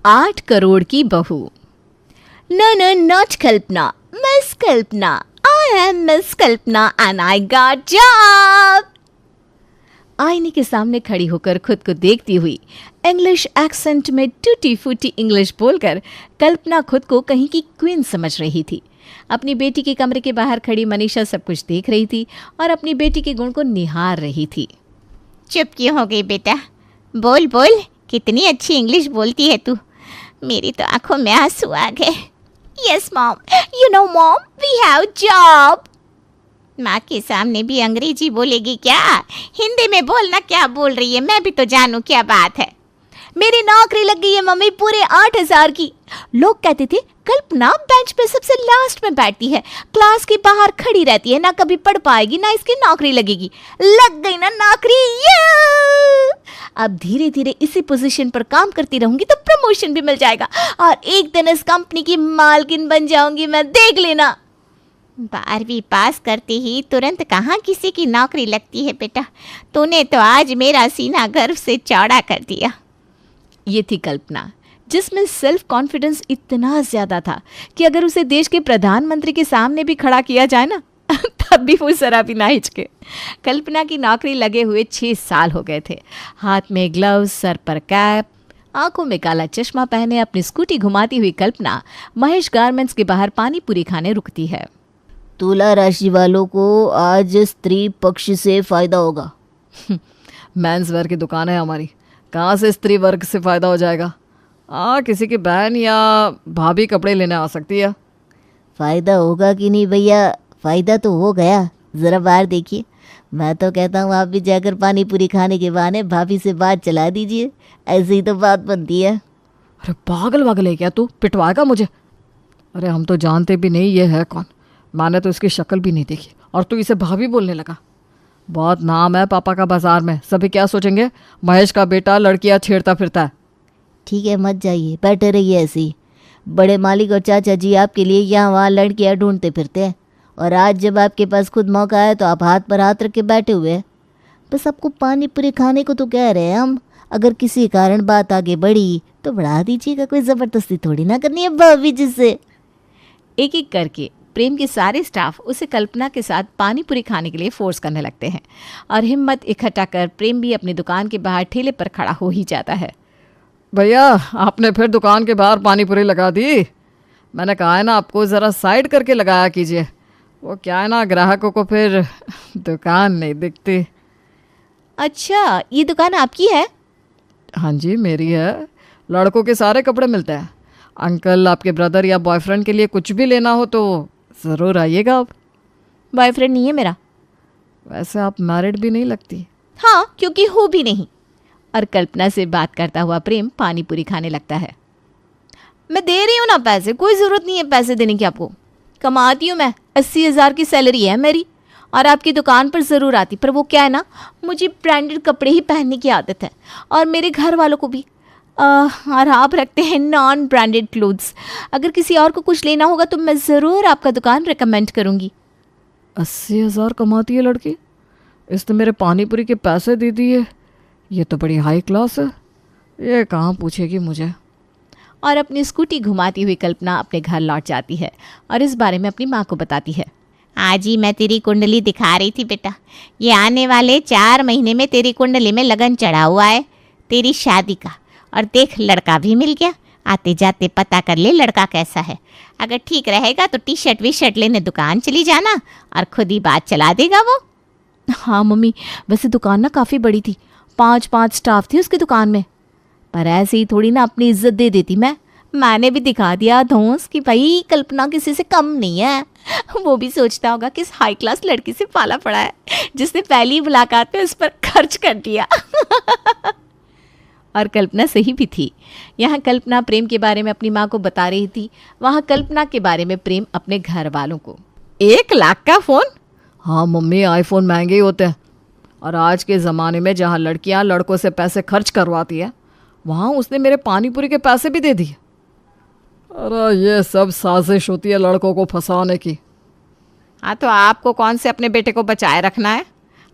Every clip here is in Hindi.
8 करोड़ की बहू। No, no, not Kalpana, miss Kalpana. I am miss Kalpana and I got job। आईने के सामने खड़ी होकर खुद को देखती हुई इंग्लिश एक्सेंट में टूटी फूटी इंग्लिश बोलकर कल्पना खुद को कहीं की क्वीन समझ रही थी। अपनी बेटी के कमरे के बाहर खड़ी मनीषा सब कुछ देख रही थी और अपनी बेटी के गुण को निहार रही थी। चुप क्यों हो गई बेटा? बोल बोल, कितनी अच्छी इंग्लिश बोलती है तू। मेरी तो आंखों में आंसू आ गए। Yes mom, you know mom, we have job. माँ के सामने भी अंग्रेजी बोलेगी क्या? हिंदी में बोलना, क्या बोल रही है, मैं भी तो जानूं क्या बात है। मेरी नौकरी लग गई है मम्मी, पूरे 8,000 की। लोग कहते थे कल्पना बेंच पे सबसे लास्ट में बैठती है, क्लास के बाहर खड़ी रहती है, ना कभी पढ़ पाएगी ना इसकी नौकरी लगेगी। लग गई ना नौकरी। अब धीरे धीरे इसी पोजीशन पर काम करती रहूंगी तो प्रमोशन भी मिल जाएगा और एक दिन इस कंपनी की मालकिन बन जाऊंगी मैं, देख लेना। 12वीं पास करते ही तुरंत कहाँ किसी की नौकरी लगती है बेटा। तूने तो आज मेरा सीना गर्व से चौड़ा कर दिया। ये थी कल्पना, जिसमें सेल्फ कॉन्फिडेंस इतना ज्यादा था कि अगर उसे देश के प्रधानमंत्री के सामने भी खड़ा किया जाए ना तब भी वो जरा भी ना हिचके। कल्पना की नौकरी लगे हुए 6 साल हो गए थे। हाथ में ग्लव्स, सर पर कैप, आंखों में काला चश्मा पहने अपनी स्कूटी घुमाती हुई कल्पना महेश गारमेंट्स के बाहर पानी पूरी खाने रुकती है। तुला राशि वालों को आज स्त्री पक्ष से फायदा होगा। मेंस वेयर की दुकान है हमारी, कहाँ से स्त्री वर्ग से फ़ायदा हो जाएगा? किसी की बहन या भाभी कपड़े लेने आ सकती है। फ़ायदा होगा कि नहीं भैया? फ़ायदा तो हो गया, ज़रा बाहर देखिए। मैं तो कहता हूँ आप भी जाकर पानी पूरी खाने के बहाने भाभी से बात चला दीजिए, ऐसे ही तो बात बनती है। अरे पागल वागल है क्या तू? पिटवाएगा मुझे? अरे हम तो जानते भी नहीं ये है कौन, मैंने तो इसकी शक्ल भी नहीं देखी और तू इसे भाभी बोलने लगा। बहुत नाम है पापा का बाजार में, सभी क्या सोचेंगे? महेश का बेटा लड़कियां छेड़ता फिरता है। ठीक है, मत जाइए, बैठे रहिए ऐसे ही। बड़े मालिक और चाचा जी आपके लिए यहाँ वहाँ लड़कियाँ ढूंढते फिरते हैं और आज जब आपके पास खुद मौका है तो आप हाथ पर हाथ रख के बैठे हुए हैं। बस आपको पानी पूरी खाने को तो कह रहे हैं हम। अगर किसी कारण बात आगे बढ़ी तो बढ़ा दीजिएगा, कोई ज़बरदस्ती थोड़ी ना करनी है भाभी जी से। एक एक करके प्रेम के सारे स्टाफ उसे कल्पना के साथ पानी पूरी खाने के लिए फोर्स करने लगते हैं और हिम्मत इकट्ठा कर प्रेम भी अपनी दुकान के बाहर ठेले पर खड़ा हो ही जाता है। भैया आपने फिर दुकान के बाहर पानी पूरी लगा दी। मैंने कहा है ना आपको ज़रा साइड करके लगाया कीजिए, वो क्या है ना ग्राहकों को फिर दुकान नहीं दिखती। अच्छा, ये दुकान आपकी है? हाँ जी मेरी है, लड़कों के सारे कपड़े मिलते हैं। अंकल, आपके ब्रदर या बॉयफ्रेंड के लिए कुछ भी लेना हो तो ज़रूर आइएगा। आप? बॉयफ्रेंड नहीं है मेरा। वैसे आप मैरिड भी नहीं लगती। हाँ, क्योंकि हो भी नहीं। और कल्पना से बात करता हुआ प्रेम पानी पूरी खाने लगता है। मैं दे रही हूँ ना पैसे, कोई ज़रूरत नहीं है पैसे देने की आपको। कमाती हूँ मैं, 80,000 की सैलरी है मेरी और आपकी दुकान पर ज़रूर आती, पर वो क्या है ना, मुझे ब्रांडेड कपड़े ही पहनने की आदत है और मेरे घर वालों को भी। और आप रखते हैं नॉन ब्रांडेड क्लोथ्स। अगर किसी और को कुछ लेना होगा तो मैं ज़रूर आपका दुकान रिकमेंड करूँगी। 80,000 कमाती है लड़की, इसने मेरे पानी पूरी के पैसे दे दिए। ये तो बड़ी हाई क्लास है, ये कहाँ पूछेगी मुझे। और अपनी स्कूटी घुमाती हुई कल्पना अपने घर लौट जाती है और इस बारे में अपनी माँ को बताती है। आज ही मैं तेरी कुंडली दिखा रही थी बेटा, ये आने वाले 4 महीने में तेरी कुंडली में लगन चढ़ा हुआ है तेरी शादी का। और देख, लड़का भी मिल गया। आते जाते पता कर ले लड़का कैसा है। अगर ठीक रहेगा तो टी-शर्ट वी-शर्ट लेने दुकान चली जाना और खुद ही बात चला देगा वो। हाँ मम्मी, वैसे दुकान ना काफ़ी बड़ी थी, 5 स्टाफ थे उसकी दुकान में, पर ऐसे ही थोड़ी ना अपनी इज्जत दे देती मैंने भी दिखा दिया धौंस कि भाई कल्पना किसी से कम नहीं है। वो भी सोचता होगा कि इस हाई क्लास लड़की से पाला पड़ा है जिसने पहली मुलाकात में उस पर खर्च कर दिया। और कल्पना सही भी थी। यहाँ कल्पना प्रेम के बारे में अपनी माँ को बता रही थी, वहाँ कल्पना के बारे में प्रेम अपने घर वालों को। 1 लाख का फ़ोन? हाँ मम्मी, आईफोन महंगे ही होते हैं और आज के ज़माने में जहाँ लड़कियाँ लड़कों से पैसे खर्च करवाती है वहाँ उसने मेरे पानी पूरी के पैसे भी दे दिए। अरे ये सब साजिश होती है लड़कों को फंसाने की। हाँ तो आपको कौन से अपने बेटे को बचाए रखना है?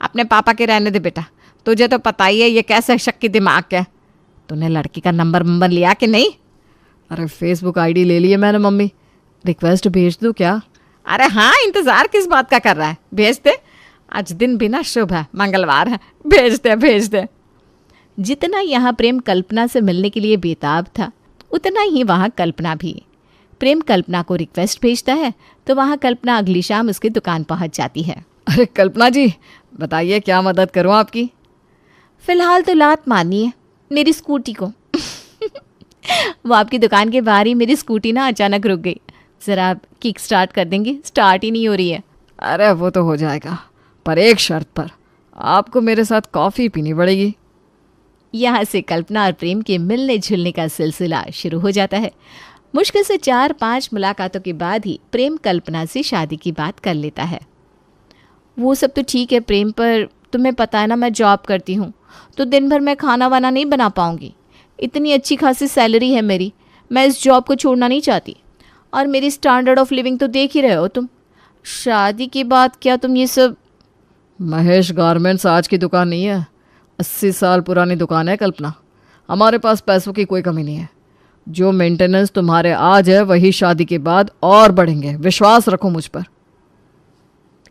अपने पापा के रहने दे बेटा, तुझे तो पता ही है ये कैसे शक की दिमाग है। तूने लड़की का नंबर लिया कि नहीं? अरे फेसबुक आईडी ले लिए मैंने मम्मी, रिक्वेस्ट भेज दूँ क्या? अरे हाँ, इंतज़ार किस बात का कर रहा है, भेज दे। आज दिन भी ना शुभ है, मंगलवार है, भेज दे भेज दे। जितना यहाँ प्रेम कल्पना से मिलने के लिए बेताब था, उतना ही वहाँ कल्पना भी। प्रेम कल्पना को रिक्वेस्ट भेजता है तो वहाँ कल्पना अगली शाम उसकी दुकान पहुँच जाती है। अरे कल्पना जी, बताइए क्या मदद करूँ आपकी? फिलहाल तो लात मारनी है मेरी स्कूटी को। वो आपकी दुकान के बाहर ही मेरी स्कूटी ना अचानक रुक गई। ज़रा आप किक स्टार्ट कर देंगे, स्टार्ट ही नहीं हो रही है। अरे वो तो हो जाएगा, पर एक शर्त पर, आपको मेरे साथ कॉफ़ी पीनी पड़ेगी। यहाँ से कल्पना और प्रेम के मिलने जुलने का सिलसिला शुरू हो जाता है। मुश्किल से 4-5 मुलाकातों के बाद ही प्रेम कल्पना से शादी की बात कर लेता है। वो सब तो ठीक है प्रेम, पर तुम्हें पता है ना मैं जॉब करती हूँ, तो दिन भर मैं खाना वाना नहीं बना पाऊँगी। इतनी अच्छी खासी सैलरी है मेरी, मैं इस जॉब को छोड़ना नहीं चाहती। और मेरी स्टैंडर्ड ऑफ लिविंग तो देख ही रहे हो तुम। शादी के बाद क्या तुम ये सब? महेश गारमेंट्स आज की दुकान नहीं है, 80 साल पुरानी दुकान है कल्पना। हमारे पास पैसों की कोई कमी नहीं है। जो मेंटेनेंस तुम्हारे आज है वही शादी के बाद और बढ़ेंगे, विश्वास रखो मुझ पर।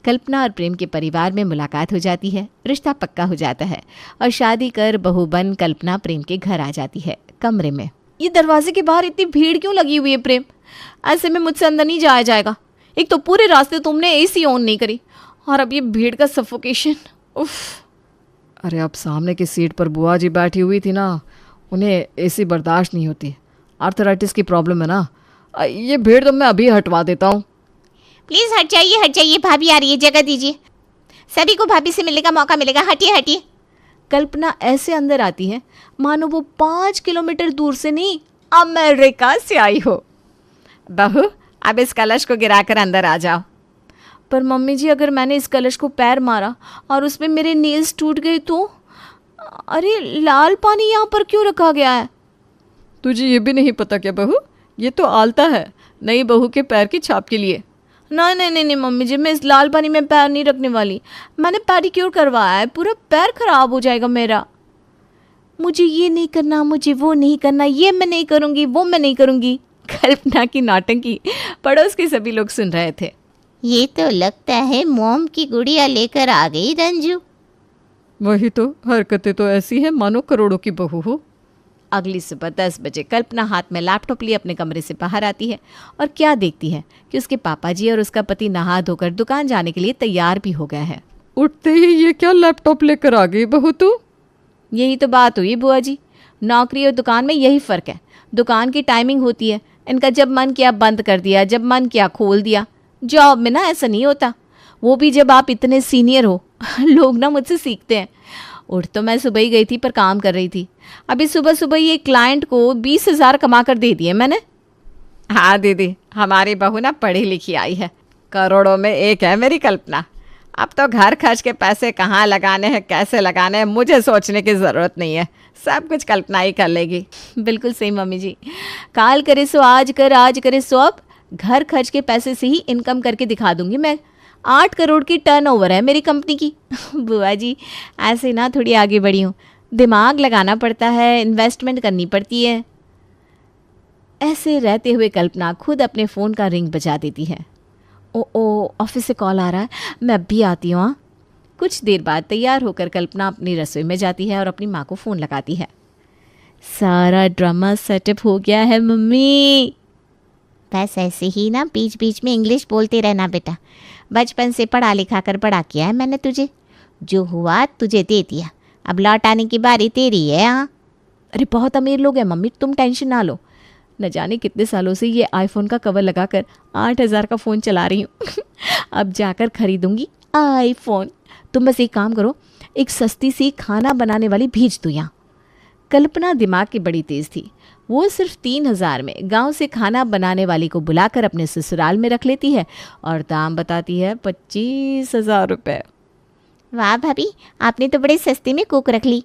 कल्पना और प्रेम के परिवार में मुलाकात हो जाती है, रिश्ता पक्का हो जाता है और शादी कर बहू बन कल्पना प्रेम के घर आ जाती है। कमरे में ये दरवाजे के बाहर इतनी भीड़ क्यों लगी हुई है प्रेम? ऐसे में मुझसे अंदर नहीं जाया जाएगा। एक तो पूरे रास्ते तुमने एसी ऑन नहीं करी और अब ये भीड़ का सफोकेशन। उफ। अरे अब सामने की सीट पर बुआ जी बैठी हुई थी ना, उन्हें एसी बर्दाश्त नहीं होती, आर्थराइटिस की प्रॉब्लम है ना। ये भीड़ तो मैं अभी हटवा देता हूँ। प्लीज़ हट जाइए, भाभी आ रही है, जगह दीजिए, सभी को भाभी से मिलने का मौका मिलेगा, हटिए हटिए। कल्पना ऐसे अंदर आती है मानो वो 5 किलोमीटर दूर से नहीं, अमेरिका से आई हो। बहू, अब इस कलश को गिराकर अंदर आ जाओ। पर मम्मी जी, अगर मैंने इस कलश को पैर मारा और उसमें मेरे नेल्स टूट गए तो? अरे लाल पानी यहाँ पर क्यों रखा गया है? तुझे ये भी नहीं पता क्या बहू? ये तो आलता है नई बहू के पैर की छाप के लिए। नहीं नहीं नहीं नहीं मम्मी जी, मैं इस लाल पानी में पैर नहीं रखने वाली। मैंने पेडिक्योर करवाया है, पूरा पैर खराब हो जाएगा मेरा। मुझे ये नहीं करना, मुझे वो नहीं करना, ये मैं नहीं करूँगी, वो मैं नहीं करूँगी। कल्पना की नौटंकी पड़ोस के सभी लोग सुन रहे थे। ये तो लगता है मोम की गुड़िया लेकर आ गई रंजू। वही तो, हरकतें तो ऐसी हैं मानो करोड़ों की बहू हो। अगली सुबह 10 बजे कल्पना हाथ में लैपटॉप लिए अपने कमरे से बाहर आती है और क्या देखती है कि उसके पापा जी और उसका पति नहा धोकर दुकान जाने के लिए तैयार भी हो गए हैं। उठते ही ये क्या लैपटॉप लेकर आ गई बहू तू? यही तो बात हुई बुआ जी, नौकरी और दुकान में यही फ़र्क है। दुकान की टाइमिंग होती है, इनका जब मन किया बंद कर दिया, जब मन किया खोल दिया। जॉब में ना ऐसा नहीं होता, वो भी जब आप इतने सीनियर हो। लोग ना मुझसे सीखते हैं। उठ तो मैं सुबह ही गई थी, पर काम कर रही थी। अभी सुबह सुबह ये क्लाइंट को 20,000 कमा कर दे दिए मैंने। हाँ दीदी, हमारी बहू ना पढ़ी लिखी आई है, करोड़ों में एक है मेरी कल्पना। अब तो घर खर्च के पैसे कहाँ लगाने हैं, कैसे लगाने हैं, मुझे सोचने की ज़रूरत नहीं है। सब कुछ कल्पना ही कर लेगी। बिल्कुल सही मम्मी जी, काल करे सो आज कर, आज करे सो अब। घर खर्च के पैसे से ही इनकम करके दिखा दूंगी मैं। 8 करोड़ की टर्नओवर है मेरी कंपनी की। बुआ जी, ऐसे ना थोड़ी आगे बढ़ी हूँ, दिमाग लगाना पड़ता है, इन्वेस्टमेंट करनी पड़ती है। ऐसे रहते हुए कल्पना खुद अपने फ़ोन का रिंग बजा देती है। ओ ऑफिस से कॉल आ रहा है, मैं अब भी आती हूँ। कुछ देर बाद तैयार होकर कल्पना अपनी रसोई में जाती है और अपनी माँ को फ़ोन लगाती है। सारा ड्रामा सेटअप हो गया है मम्मी। बस ऐसे ही ना बीच बीच में इंग्लिश बोलते रहना बेटा। बचपन से पढ़ा लिखा कर बड़ा किया है मैंने तुझे, जो हुआ तुझे दे दिया, अब लौट आने की बारी तेरी है। हाँ, अरे बहुत अमीर लोग हैं मम्मी, तुम टेंशन ना लो। न जाने कितने सालों से ये आईफोन का कवर लगाकर 8,000 का फ़ोन चला रही हूँ। अब जाकर खरीदूंगी आईफोन। तुम बस एक काम करो, एक सस्ती सी खाना बनाने वाली भेज दो यहाँ। कल्पना दिमाग की बड़ी तेज़ थी। वो सिर्फ 3,000 में गांव से खाना बनाने वाली को बुलाकर अपने ससुराल में रख लेती है और दाम बताती है 25,000 रुपये। वाह भाभी, आपने तो बड़े सस्ते में कुक रख ली।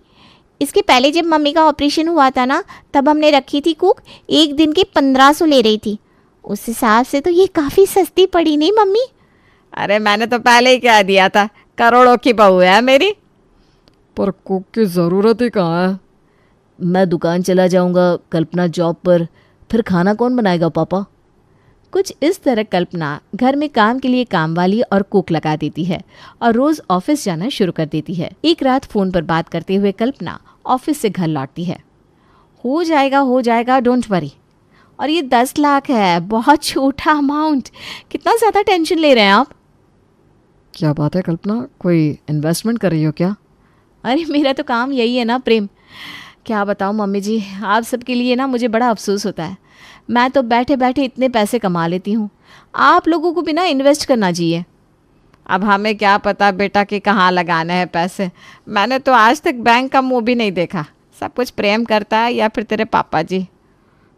इसके पहले जब मम्मी का ऑपरेशन हुआ था ना, तब हमने रखी थी कुक, एक दिन के 1,500 ले रही थी। उस हिसाब से तो ये काफ़ी सस्ती पड़ी नहीं मम्मी? अरे मैंने तो पहले ही कह दिया था, करोड़ों की बहू है मेरी। पर कुक की ज़रूरत ही कहाँ है? मैं दुकान चला जाऊंगा, कल्पना जॉब पर, फिर खाना कौन बनाएगा पापा? कुछ इस तरह कल्पना घर में काम के लिए कामवाली और कुक लगा देती है और रोज ऑफिस जाना शुरू कर देती है। एक रात फोन पर बात करते हुए कल्पना ऑफिस से घर लौटती है। हो जाएगा, डोंट वरी। और ये 10 लाख है, बहुत छोटा अमाउंट, कितना ज़्यादा टेंशन ले रहे हैं आप? क्या बात है कल्पना, कोई इन्वेस्टमेंट कर रही हो क्या? अरे मेरा तो काम यही है ना प्रेम। क्या बताऊँ मम्मी जी, आप सबके लिए ना मुझे बड़ा अफसोस होता है। मैं तो बैठे बैठे इतने पैसे कमा लेती हूँ, आप लोगों को भी ना इन्वेस्ट करना चाहिए। अब हमें क्या पता बेटा कि कहाँ लगाना है पैसे। मैंने तो आज तक बैंक का मुंह भी नहीं देखा। सब कुछ प्रेम करता है या फिर तेरे पापा जी।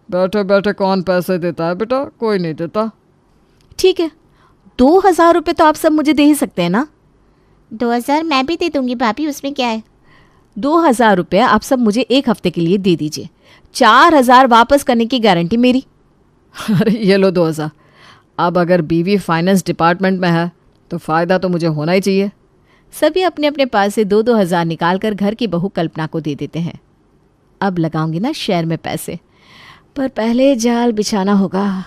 बैठे बैठे कौन पैसे देता है बेटा, कोई नहीं देता। ठीक है, 2000 रुपये तो आप सब मुझे दे ही सकते हैं ना? 2000 मैं भी दे दूंगी भाभी, उसमें क्या है। 2000 रुपये आप सब मुझे 1 हफ्ते के लिए दे दीजिए। 4000 वापस करने की गारंटी मेरी। अरे ये लो 2000। अब अगर बीवी फाइनेंस डिपार्टमेंट में है तो फ़ायदा तो मुझे होना ही चाहिए। सभी अपने अपने पास से 2-2 हज़ार निकाल कर घर की बहू कल्पना को दे देते हैं। अब लगाऊंगी ना शेयर में पैसे, पर पहले जाल बिछाना होगा।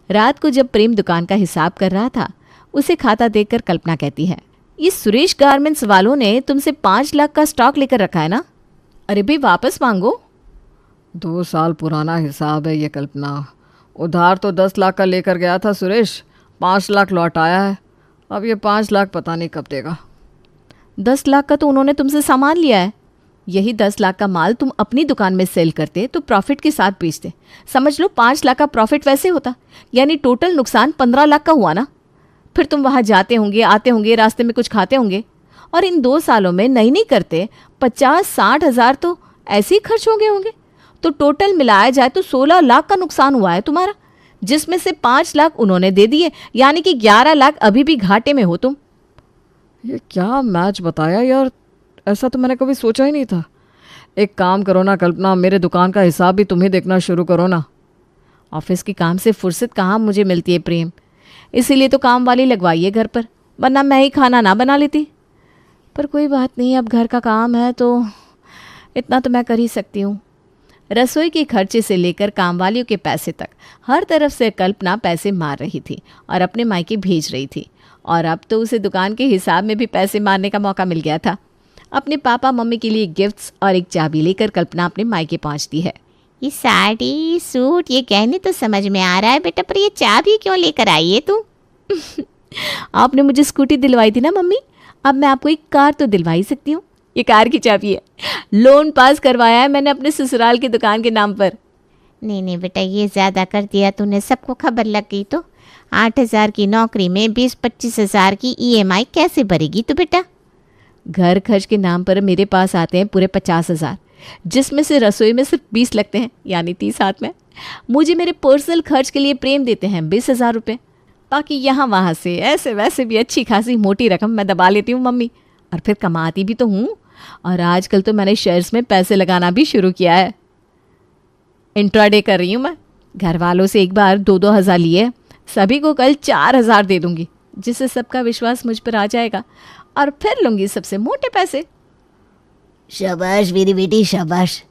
रात को जब प्रेम दुकान का हिसाब कर रहा था, उसे खाता देखकर कल्पना कहती है, ये सुरेश गारमेंट्स वालों ने तुमसे 5 लाख का स्टॉक लेकर रखा है ना? अरे भाई वापस मांगो। 2 साल पुराना हिसाब है ये कल्पना। उधार तो 10 लाख का लेकर गया था सुरेश, 5 लाख लौट आया है। अब ये 5 लाख पता नहीं कब देगा। 10 लाख का तो उन्होंने तुमसे सामान लिया है। यही 10 लाख का माल तुम अपनी दुकान में सेल करते तो प्रॉफिट के साथ बेचते। समझ लो 5 लाख का प्रॉफिट वैसे होता, यानी टोटल नुकसान 15 लाख का हुआ ना। फिर तुम वहाँ जाते होंगे, आते होंगे, रास्ते में कुछ खाते होंगे, और इन 2 सालों में नहीं करते 50-60 हज़ार तो ऐसे ही खर्च हो गए होंगे। तो टोटल मिलाया जाए तो 16 लाख का नुकसान हुआ है तुम्हारा, जिसमें से 5 लाख उन्होंने दे दिए, यानी कि 11 लाख अभी भी घाटे में हो तुम। ये क्या मैच बताया यार, ऐसा तो मैंने कभी सोचा ही नहीं था। एक काम करो ना कल्पना, मेरे दुकान का हिसाब भी तुम ही देखना शुरू करो ना। ऑफिस के काम से फुर्सत कहाँ मुझे मिलती है प्रेम, इसीलिए तो काम वाली लगवाइए घर पर, वरना मैं ही खाना ना बना लेती। पर कोई बात नहीं, अब घर का काम है तो इतना तो मैं कर ही सकती हूँ। रसोई के खर्चे से लेकर कामवालियों के पैसे तक हर तरफ से कल्पना पैसे मार रही थी और अपने मायके भेज रही थी। और अब तो उसे दुकान के हिसाब में भी पैसे मारने का मौका मिल गया था। अपने पापा मम्मी के लिए गिफ्ट्स और एक चाबी लेकर कल्पना अपने मायके पहुंचती है। ये साड़ी सूट ये गहने तो समझ में आ रहा है बेटा, पर ये चाबी क्यों लेकर आई है तू? आपने मुझे स्कूटी दिलवाई थी ना मम्मी, अब मैं आपको एक कार तो दिलवा ही सकती हूँ। ये कार की चाबी है, लोन पास करवाया है मैंने अपने ससुराल की दुकान के नाम पर। नहीं बेटा, ये ज़्यादा कर दिया तूने, सबको खबर लग गई तो। 8,000 की नौकरी में 20-25 हज़ार की EMI कैसे भरेगी तू बेटा? घर खर्च के नाम पर मेरे पास आते हैं पूरे 50 हज़ार, जिसमें से रसोई में सिर्फ 20 लगते हैं, यानी 30 हाथ में। मुझे मेरे पर्सनल खर्च के लिए प्रेम देते हैं 20,000 रुपये। बाकी यहाँ वहाँ से ऐसे वैसे भी अच्छी खासी मोटी रकम मैं दबा लेती हूँ मम्मी, और फिर कमाती भी तो हूँ। और आजकल तो मैंने शेयर्स में पैसे लगाना भी शुरू किया है। इंट्राडे कर रही हूँ मैं। घर वालों से एक बार 2-2 हज़ार लिए, सभी को कल 4 हज़ार दे दूंगी, जिससे सबका विश्वास मुझ पर आ जाएगा, और फिर लूंगी सबसे मोटे पैसे। शाबाश मेरी बेटी शाबाश,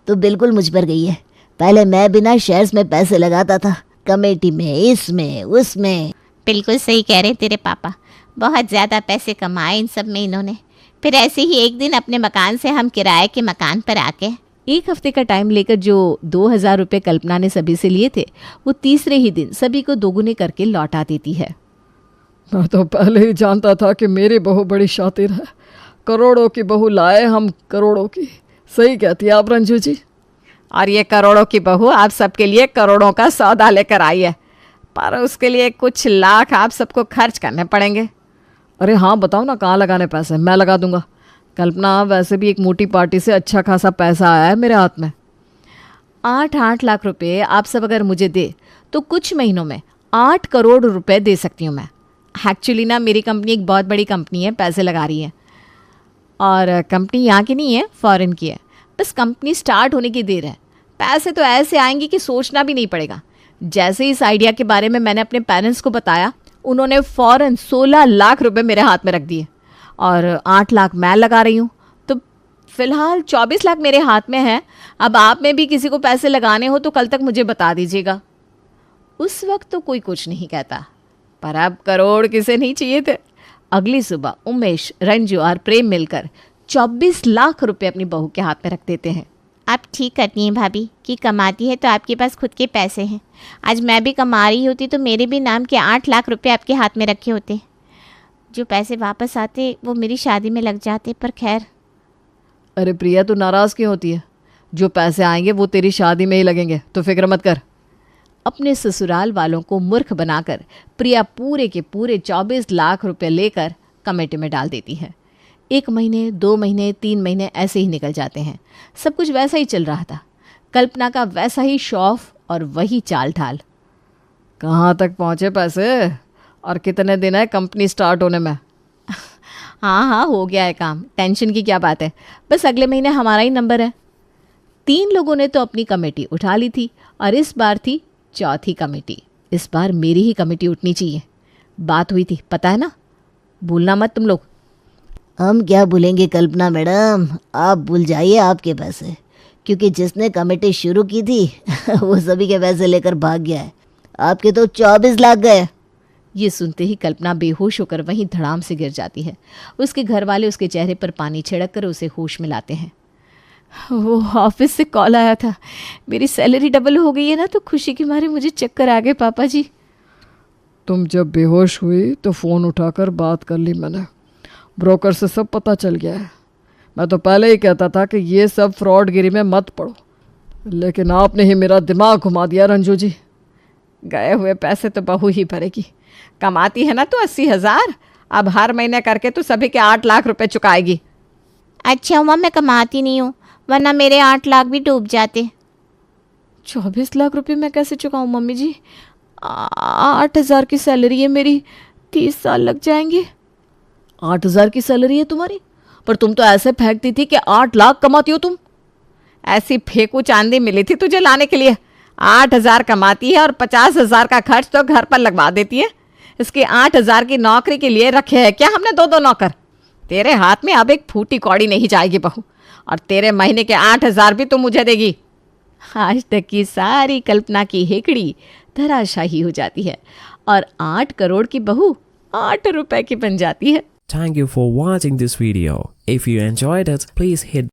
तू बिल्कुल मुझ पर गई है। पहले मैं बिना शेयर्स में पैसे लगाता था, कमेटी में, इसमें उसमें। बिल्कुल सही कह रहे तेरे पापा, बहुत ज़्यादा पैसे कमाए इन सब में इन्होंने। फिर ऐसे ही एक दिन अपने मकान से हम किराए के मकान पर आके 1 हफ्ते का टाइम लेकर जो 2,000 रुपये कल्पना ने सभी से लिए थे, वो तीसरे ही दिन सभी को दोगुने करके लौटा देती है। मैं तो पहले ही जानता था कि मेरी बहू बड़ी शातिर है। करोड़ों की बहू लाए हम, करोड़ों की। सही कहती है आप रंजू जी। और ये करोड़ों की बहू आप सबके लिए करोड़ों का सौदा लेकर आई है, पर उसके लिए कुछ लाख आप सबको खर्च करने पड़ेंगे। अरे हाँ बताओ ना, कहाँ लगाने पैसे, मैं लगा दूंगा। कल्पना, वैसे भी एक मोटी पार्टी से अच्छा खासा पैसा आया है मेरे हाथ में। 8 लाख रुपए आप सब अगर मुझे दे तो कुछ महीनों में 8 करोड़ रुपए दे सकती हूँ मैं। एक्चुअली ना मेरी कंपनी एक बहुत बड़ी कंपनी है, पैसे लगा रही है, और कंपनी यहाँ की नहीं है, फॉरेन की है। बस कंपनी स्टार्ट होने की देर है, पैसे तो ऐसे आएंगे कि सोचना भी नहीं पड़ेगा। जैसे ही इस आइडिया के बारे में मैंने अपने पेरेंट्स को बताया, उन्होंने फ़ौरन 16 लाख रुपए मेरे हाथ में रख दिए, और 8 लाख मैं लगा रही हूँ, तो फिलहाल 24 लाख मेरे हाथ में है। अब आप में भी किसी को पैसे लगाने हो तो कल तक मुझे बता दीजिएगा। उस वक्त तो कोई कुछ नहीं कहता, पर अब करोड़ किसे नहीं चाहिए थे। अगली सुबह उमेश, रंजू और प्रेम मिलकर 24 लाख रुपए अपनी बहू के हाथ में रख देते हैं। आप ठीक करती हैं भाभी कि कमाती है तो आपके पास खुद के पैसे हैं। आज मैं भी कमा रही होती तो मेरे भी नाम के 8 लाख रुपए आपके हाथ में रखे होते। जो पैसे वापस आते वो मेरी शादी में लग जाते, पर खैर। अरे प्रिया, तू नाराज़ क्यों होती है? जो पैसे आएंगे वो तेरी शादी में ही लगेंगे, तो फिक्र मत कर। अपने ससुराल वालों को मूर्ख बनाकर प्रिया पूरे के पूरे 24 लाख रुपए लेकर कमेटी में डाल देती है। 1 महीने, 2 महीने, 3 महीने ऐसे ही निकल जाते हैं। सब कुछ वैसा ही चल रहा था। कल्पना का वैसा ही शौफ और वही चाल ढाल। कहाँ तक पहुँचे पैसे? और कितने दिन है कंपनी स्टार्ट होने में? हाँ, हो गया है काम। टेंशन की क्या बात है, बस अगले महीने हमारा ही नंबर है। 3 लोगों ने तो अपनी कमेटी उठा ली थी और इस बार थी चौथी कमेटी। इस बार मेरी ही कमेटी उठनी चाहिए। बात हुई थी, पता है ना? भूलना मत तुम लोग। हम क्या भूलेंगे कल्पना मैडम, आप भूल जाइए आपके पैसे, क्योंकि जिसने कमेटी शुरू की थी वो सभी के पैसे लेकर भाग गया है। आपके तो 24 लाख गए। ये सुनते ही कल्पना बेहोश होकर वहीं धड़ाम से गिर जाती है। उसके घर वाले उसके चेहरे पर पानी छिड़क कर उसे होश में लाते हैं। वो ऑफिस से कॉल आया था, मेरी सैलरी डबल हो गई है ना, तो खुशी के मारे मुझे चक्कर आ गए पापा जी। तुम जब बेहोश हुई तो फ़ोन उठाकर बात कर ली मैंने। ब्रोकर से सब पता चल गया है। मैं तो पहले ही कहता था कि ये सब फ्रॉडगिरी में मत पड़ो, लेकिन आपने ही मेरा दिमाग घुमा दिया रंजू जी। गए हुए पैसे तो बहू ही भरेगी। कमाती है ना तो 80,000, अब हर महीने करके तो सभी के 8 लाख रुपए चुकाएगी। अच्छा हुआ मैं कमाती नहीं हूँ, वरना मेरे 8 लाख भी डूब जाते। 24 लाख रुपए मैं कैसे चुकाऊं मम्मी जी? 8,000 की सैलरी है मेरी, 30 साल लग जाएंगे। 8,000 की सैलरी है तुम्हारी? पर तुम तो ऐसे फेंकती थी कि 8 लाख कमाती हो तुम। ऐसी फेंकू चांदी मिली थी तुझे लाने के लिए। 8,000 कमाती है और 50,000 का खर्च तो घर पर लगवा देती है। इसकी 8,000 की नौकरी के लिए रखे हैं क्या हमने 2-2 नौकर? तेरे हाथ में अब एक फूटी कौड़ी नहीं जाएगी बहू, और तेरे महीने के 8,000 भी तू मुझे देगी। आज तक की सारी कल्पना की हेकड़ी धराशाही हो जाती है और 8 करोड़ की बहू 8 रुपए की बन जाती है। Thank you for watching this video. If you enjoyed it, please hit